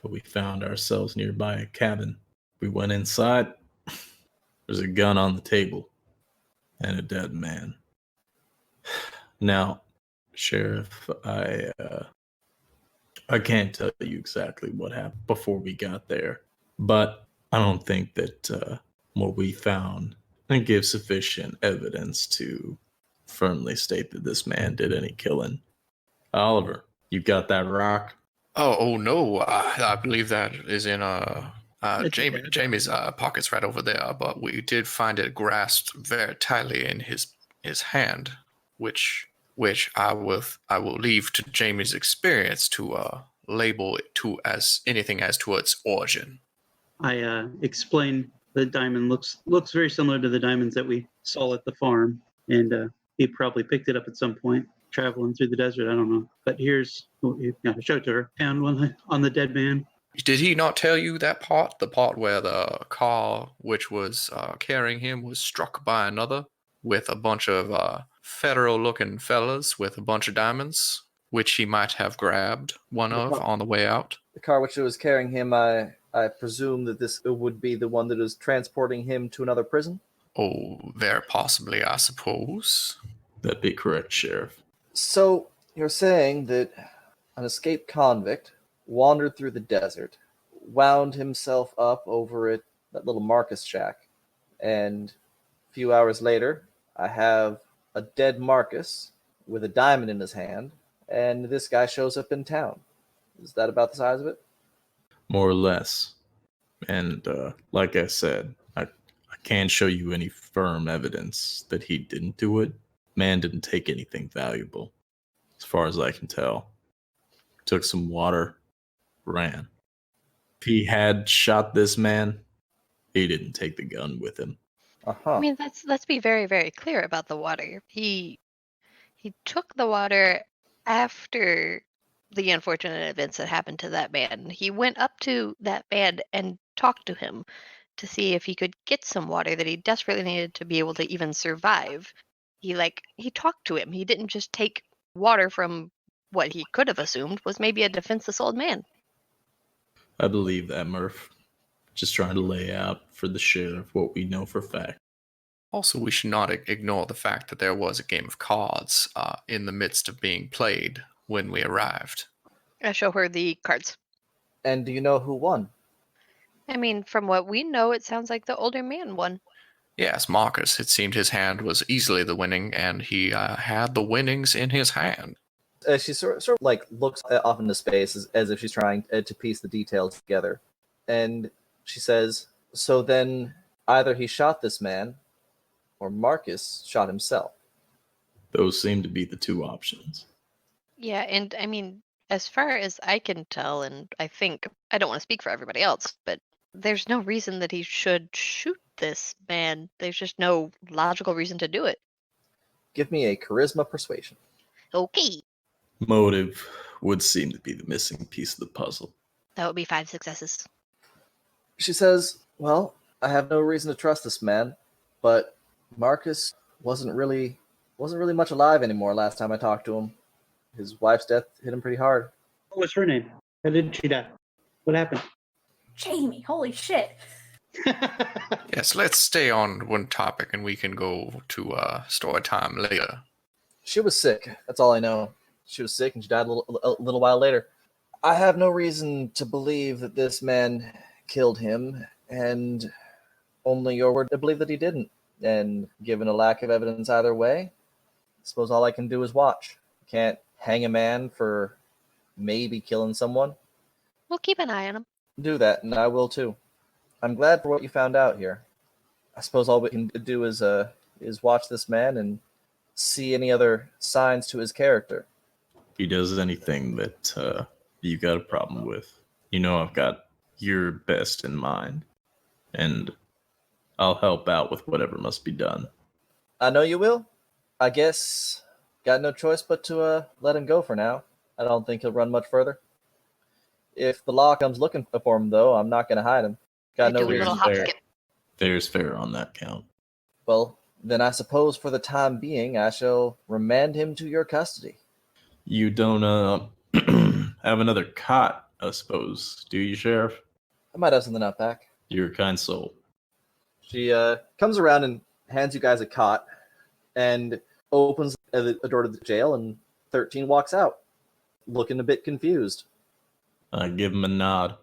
But we found ourselves nearby a cabin. We went inside. There's a gun on the table. And a dead man. Now, Sheriff, I can't tell you exactly what happened before we got there. But I don't think that what we found gives sufficient evidence to firmly state that this man did any killing. Oliver, you got that rock? Oh no! I believe that is in Jamie's pockets right over there. But we did find it grasped very tightly in his hand, which I will leave to Jamie's experience to label it to as anything as to its origin. I explained the diamond looks very similar to the diamonds that we saw at the farm, and he probably picked it up at some point traveling through the desert. I don't know, but here's show it to her. Found on the dead man. Did he not tell you that part? The part where the car which was carrying him was struck by another with a bunch of federal-looking fellas with a bunch of diamonds, which he might have grabbed one of on the way out. The car which was carrying him, I presume that this would be the one that is transporting him to another prison? Oh, very possibly, I suppose. That'd be correct, Sheriff. So, you're saying that an escaped convict wandered through the desert, wound himself up over at that little Marcus shack, and a few hours later, I have a dead Marcus with a diamond in his hand, and this guy shows up in town. Is that about the size of it? More or less. And like I said, I can't show you any firm evidence that he didn't do it. Man didn't take anything valuable, as far as I can tell. Took some water, ran. If he had shot this man, he didn't take the gun with him. Uh-huh. I mean, let's be very, very clear about the water. He took the water after the unfortunate events that happened to that man. He went up to that man and talked to him to see if he could get some water that he desperately needed to be able to even survive. He talked to him. He didn't just take water from what he could have assumed was maybe a defenseless old man. I believe that, Murph. Just trying to lay out for the sheriff what we know for fact. Also, we should not ignore the fact that there was a game of cards in the midst of being played when we arrived. I show her the cards. And do you know who won? I mean, from what we know, it sounds like the older man won. Yes, Marcus. It seemed his hand was easily the winning, and he had the winnings in his hand. She sort of like looks off into space as if she's trying to piece the details together. And she says, so then either he shot this man or Marcus shot himself. Those seem to be the two options. Yeah, and I mean, as far as I can tell, and I think, I don't want to speak for everybody else, but there's no reason that he should shoot this man. There's just no logical reason to do it. Give me a charisma persuasion. Okay. Motive would seem to be the missing piece of the puzzle. That would be 5 successes. She says, well, I have no reason to trust this man, but Marcus wasn't really much alive anymore last time I talked to him. His wife's death hit him pretty hard. What was her name? How did she die? What happened? Jamie, holy shit. Yes, let's stay on one topic, and we can go to story time later. She was sick. That's all I know. She was sick and she died a little while later. I have no reason to believe that this man killed him, and only your word to believe that he didn't. And given a lack of evidence either way, I suppose all I can do is watch. Can't hang a man for maybe killing someone. We'll keep an eye on him. Do that, and I will too. I'm glad for what you found out here. I suppose all we can do is watch this man and see any other signs to his character. If he does anything that you got a problem with, you know I've got your best in mind, and I'll help out with whatever must be done. I know you will. I guess got no choice but to let him go for now. I don't think he'll run much further. If the law comes looking for him, though, I'm not going to hide him. Got no Do a little reason. hop fair. skip. Fair's fair on that count. Well, then I suppose for the time being, I shall remand him to your custody. You don't have another cot, I suppose, do you, Sheriff? I might have something out back. You're a kind soul. She comes around and hands you guys a cot and opens the door to the jail, and 13 walks out, looking a bit confused. I give him a nod.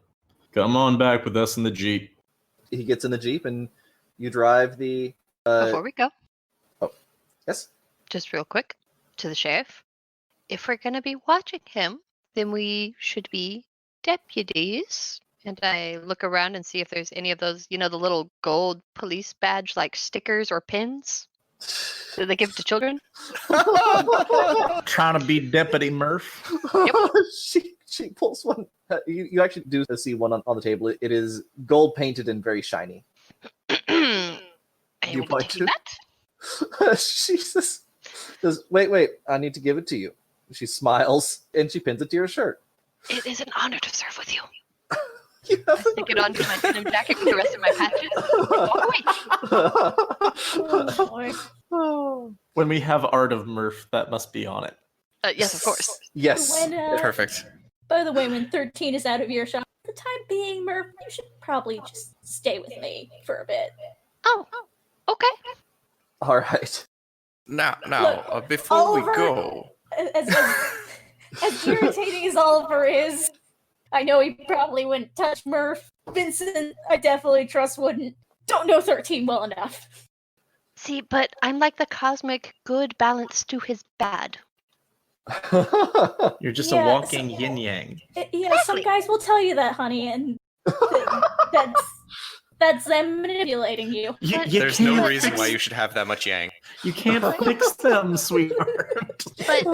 Come on back with us in the Jeep. He gets in the Jeep, and you drive the... Before we go, Yes? just real quick, to the sheriff. If we're going to be watching him, then we should be deputies. And I look around and see if there's any of those, the little gold police badge like stickers or pins that they give to children. Trying to be Deputy Murph. She pulls one. You actually do see one on the table. It is gold painted and very shiny. I You will point take to? that. She says, wait, I need to give it to you. She smiles and she pins it to your shirt. It is an honor to serve with you. You I have stick it onto my denim jacket with the rest of my patches. Walk away. Oh, boy. When we have Art of Murph, that must be on it. Yes, of course. Yes. When, Perfect. by the way, when 13 is out of earshot, for the time being, Murph, you should probably just stay with me for a bit. Oh, okay. All right. Now, Look, before we Oliver- go, As irritating as Oliver is, I know he probably wouldn't touch Murph. Vincent, I definitely trust wouldn't. Don't know 13 well enough. See, but I'm like the cosmic good balance to his bad. You're just Yeah, a walking yin yang. Yeah, some guys will tell you that, honey, and that's them manipulating you. there's no reason why you should have that much yang. You can't fix them, sweetheart. But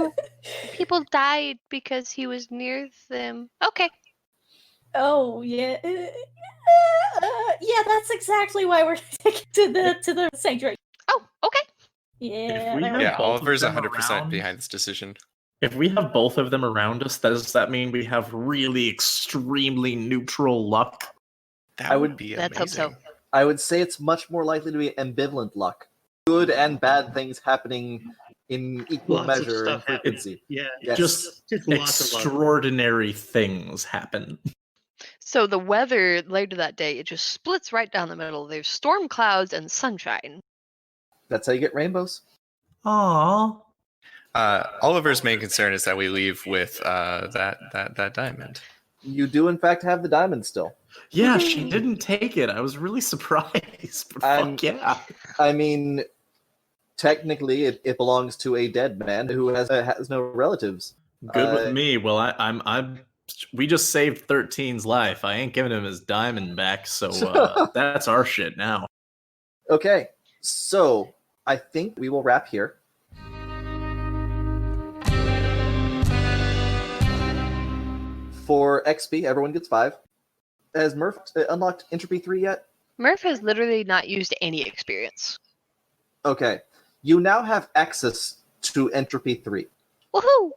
people died because he was near them. Okay. Oh, yeah. Yeah, that's exactly why we're taking to the sanctuary. Oh, okay. Yeah, we there have we Yeah, go. both of Oliver's them 100% around. behind this decision. If we have both of them around us, does that mean we have really extremely neutral luck? That I would would- be Let's hope amazing. so. I would say it's much more likely to be ambivalent luck. Good and bad things happening in equal Lots of measure and stuff happening. frequency. Yeah, Yes. Just just lots of luck. extraordinary things happen. So the weather later that day, it just splits right down the middle. There's storm clouds and sunshine. That's how you get rainbows. Aww. Oliver's main concern is that we leave with that diamond. You do, in fact, have the diamond still. Yeah, she didn't take it. I was really surprised. But fuck yeah. I mean, technically, it belongs to a dead man who has no relatives. Good with me. Well, I'm. We just saved 13's life. I ain't giving him his diamond back, so that's our shit now. Okay, so I think we will wrap here. For XP, everyone gets 5. Has Murph unlocked Entropy 3 yet? Murph has literally not used any experience. Okay. You now have access to Entropy 3. Woohoo!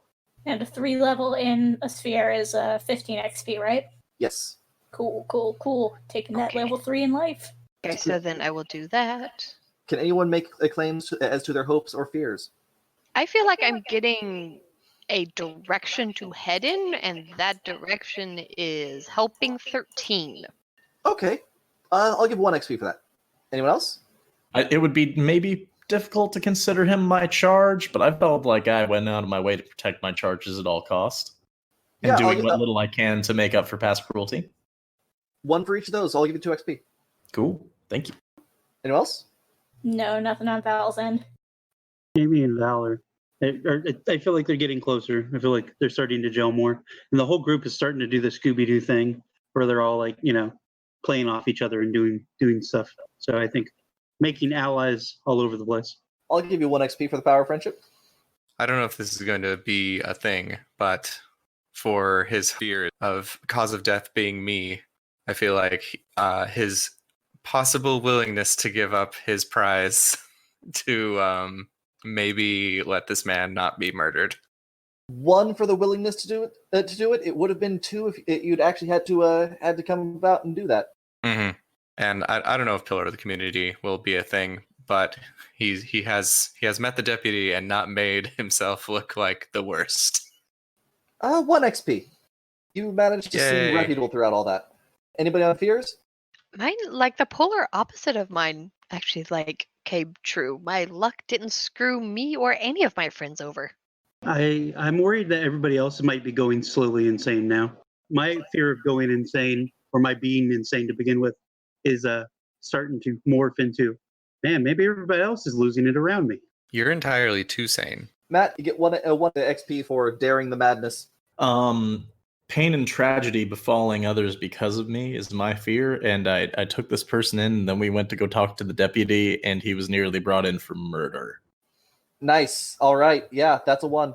And a 3 level in a sphere is 15 XP, right? Yes. Cool. Taking that Okay. level 3 in life. Okay, so then I will do that. Can anyone make claims as to their hopes or fears? I feel like I'm getting a direction to head in, and that direction is helping 13. Okay. I'll give 1 XP for that. Anyone else? It would be maybe difficult to consider him my charge, but I felt like I went out of my way to protect my charges at all cost. And Yeah, doing what little I can to make up for past cruelty. 1 for each of those. I'll give you 2 XP. Cool. Thank you. Anyone else? No, nothing on Val's end. Jamie and Valor. I feel like they're getting closer. I feel like they're starting to gel more. And the whole group is starting to do the Scooby-Doo thing where they're all like, playing off each other and doing stuff. So I think making allies all over the place. I'll give you 1 XP for the power of friendship. I don't know if this is going to be a thing, but for his fear of cause of death being me, I feel like his possible willingness to give up his prize to maybe let this man not be murdered. 1 for the willingness to do it. It would have been 2 if you'd actually had to come about and do that. Mm-hmm. And I don't know if Pillar of the Community will be a thing, but he has met the deputy and not made himself look like the worst. 1 XP. You managed to Yay. seem reputable throughout all that. Anybody on fears? Mine, like the polar opposite of mine, actually, came true. My luck didn't screw me or any of my friends over. I'm worried that everybody else might be going slowly insane now. My fear of going insane, or my being insane to begin with, is starting to morph into, man, maybe everybody else is losing it around me. You're entirely too sane. Matt, you get 1 XP for daring the madness. Pain and tragedy befalling others because of me is my fear, and I took this person in, and then we went to go talk to the deputy, and he was nearly brought in for murder. Nice. All right. Yeah, that's a 1.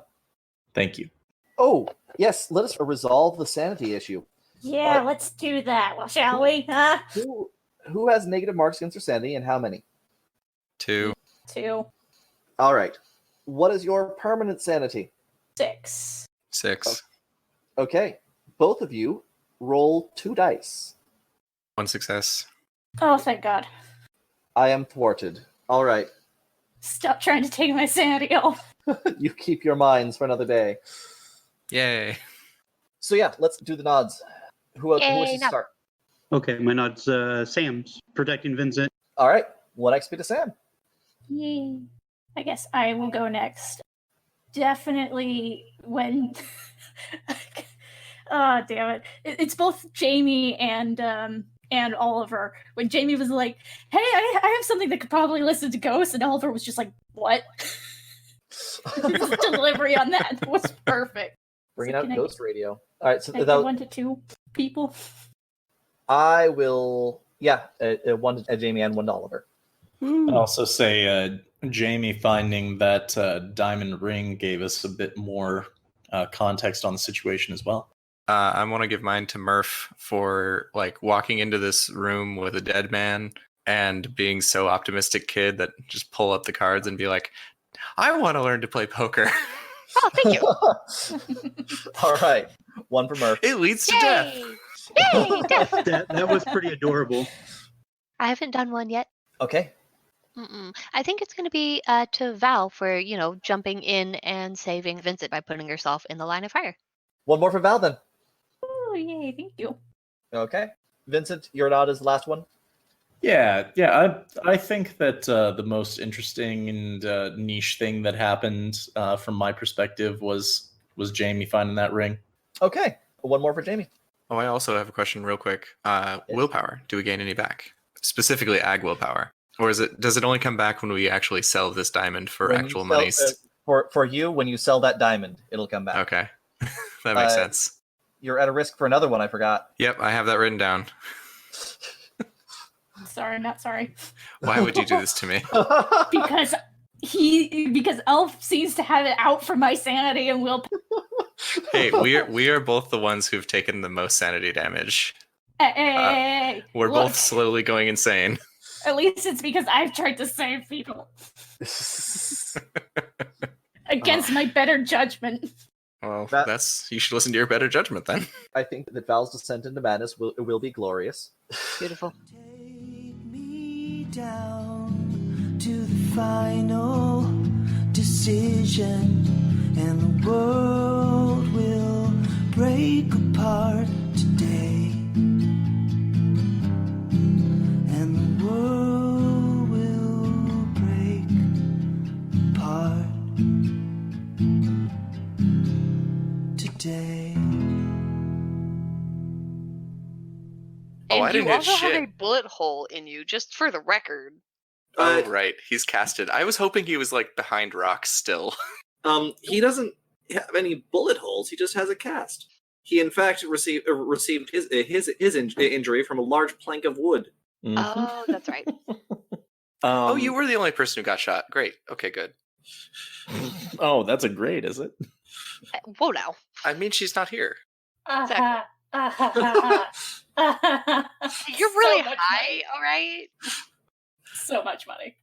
Thank you. Oh, yes. Let us resolve the sanity issue. Yeah, let's do that. Well, shall we? Huh? Who has negative marks against their sanity, and how many? 2. 2, All right. What is your permanent sanity? 6. 6. Okay. Both of you roll 2 dice. 1 success. Oh, thank God. I am thwarted. All right. Stop trying to take my sanity off. You keep your minds for another day. Yay. So yeah, let's do the nods. Who wishes to nod. start? Okay, my nod's Sam's protecting Vincent. All right. 1 XP to Sam. Yay. I guess I will go next. Definitely when... Oh, damn it. It's both Jamie and Oliver. When Jamie was like, hey, I have something that could probably listen to ghosts, and Oliver was just like, what? His delivery on that was perfect. Bringing So out can I- Ghost Radio. All right, so Can I give that, 1 to 2 people? I will. Yeah, 1 to Jamie and 1 to Oliver. I'd also say Jamie finding that diamond ring gave us a bit more context on the situation as well. I want to give mine to Murph for like walking into this room with a dead man and being so optimistic kid that just pull up the cards and be like, I want to learn to play poker. Oh, thank you. All right, one for Murph. It leads to death. Yay, death. That was pretty adorable. I haven't done one yet. Okay. I think it's going to be to Val for, jumping in and saving Vincent by putting herself in the line of fire. One more for Val then. Oh, yay, thank you. Okay. Vincent, your nod is the last one. Yeah. I think that the most interesting and niche thing that happened from my perspective was Jamie finding that ring. Okay. One more for Jamie. Oh, I also have a question real quick. Willpower, do we gain any back? Specifically ag willpower. Or does it only come back when we actually sell this diamond for When actual you sell- money? For you, when you sell that diamond, it'll come back. Okay. That makes sense. You're at a risk for another one, I forgot. Yep, I have that written down. Sorry, not sorry. Why would you do this to me? Because Elf seems to have it out for my sanity and will. Hey, we are both the ones who've taken the most sanity damage. Hey, We're look, both slowly going insane. At least it's because I've tried to save people against my better judgment. Well, you should listen to your better judgment then. I think that Val's descent into madness will be glorious. Beautiful. Take me down to the final decision, and the world will break apart today. And the world will break apart today. Oh, I And didn't you get also have shit. a bullet hole in you, just for the record. Oh, right. He's casted. I was hoping he was like behind rocks still. He doesn't have any bullet holes. He just has a cast. He, in fact, received his injury from a large plank of wood. Oh, that's right. Oh, you were the only person who got shot. Great. Okay, good. Oh, that's a great, is it? Whoa, now. I mean, she's not here. Exactly. You're You're really high, all right? So much money.